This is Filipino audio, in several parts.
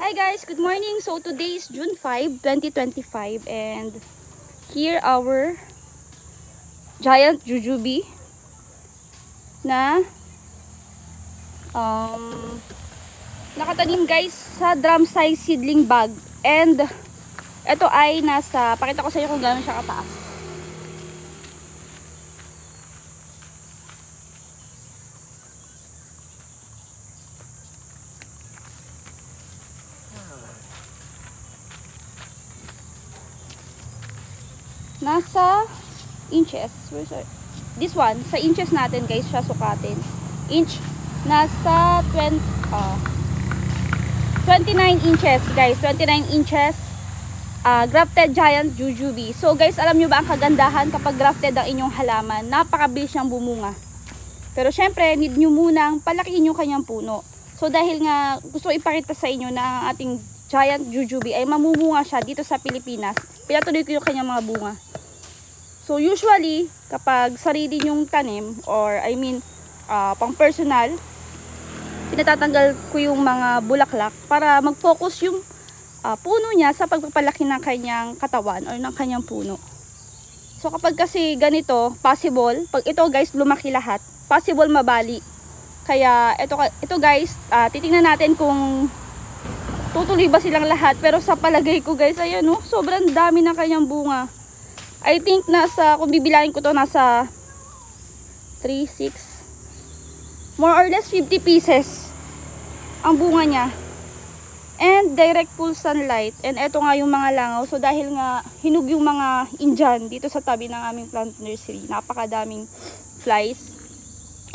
Hi guys, good morning. So today is June 5, 2025 and here our giant jujube na nakatanim guys sa drum size seedling bag, and ito ay pakita ko sa inyo kung gaano siya kataas. Nasa inches. This one, sa inches natin guys siya sukatin. Inch, nasa 29 inches guys. 29 inches. Grafted giant jujube. So guys, alam nyo ba ang kagandahan kapag grafted ang inyong halaman? Napakabilis siyang bumunga. Pero syempre, need nyo munang palakihin yung kanyang puno. So dahil nga gusto ko ipakita sa inyo na ang ating giant jujube ay mamumunga siya dito sa Pilipinas, pinatuloy ko yung kanyang mga bunga. So usually, kapag sarili nyong tanim, or pang personal, pinatatanggal ko yung mga bulaklak para mag-focus yung puno niya sa pagpapalaki ng kanyang katawan or ng kanyang puno. So kapag kasi ganito, possible, pag ito guys lumaki lahat, possible mabali. Kaya ito guys, titingnan natin kung tutuloy ba silang lahat. Pero sa palagay ko guys, ayan sobrang dami ng kanyang bunga. I think kung bibilangin ko to, nasa 3, 6, more or less 50 pieces ang bunga niya. And direct full sunlight. And eto nga yung mga langaw. So dahil nga hinug yung mga Indian dito sa tabi ng aming plant nursery, napakadaming flies.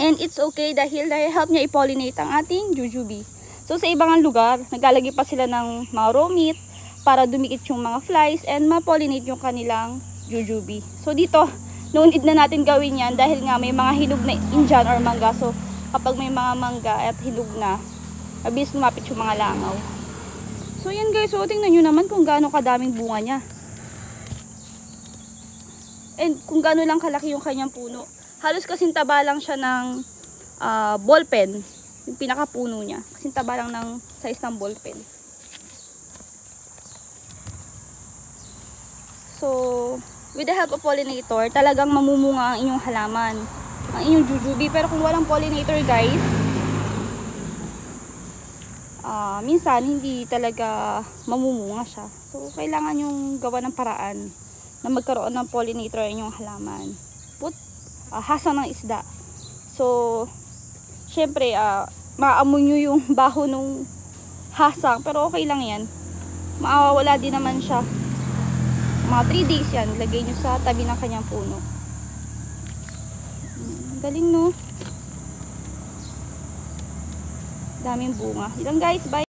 And it's okay dahil help niya i-pollinate ang ating jujube. So sa ibang lugar, naglalagay pa sila ng mga raw meat para dumikit yung mga flies and ma-pollinate yung kanilang jujube. So dito, no need na natin gawin yan dahil nga may mga hinog na Indian or mangga. So kapag may mga mangga at hinog na, mabilis lumapit yung mga langaw. So yan guys, so tingnan nyo naman kung gaano kadaming bunga niya. And kung gaano lang kalaki yung kanyang puno. Halos kasing taba lang siya ng ballpen. Yung pinakapuno niya. Kasing taba lang ng size ng ballpen. So, with the help of pollinator, talagang mamumunga ang inyong halaman, ang inyong jujube. Pero kung walang pollinator guys, minsan hindi talaga mamumunga siya. So, kailangan yung gawa ng paraan na magkaroon ng pollinator ang inyong halaman. Hasang ng isda. So, syempre, maamoy nyo yung baho nung hasang. Pero okay lang yan. Mawawala din naman siya. Mga 3 days yan, ilagay nyo sa tabi ng kanyang puno. Galing no? Daming bunga. Ilang guys, bye!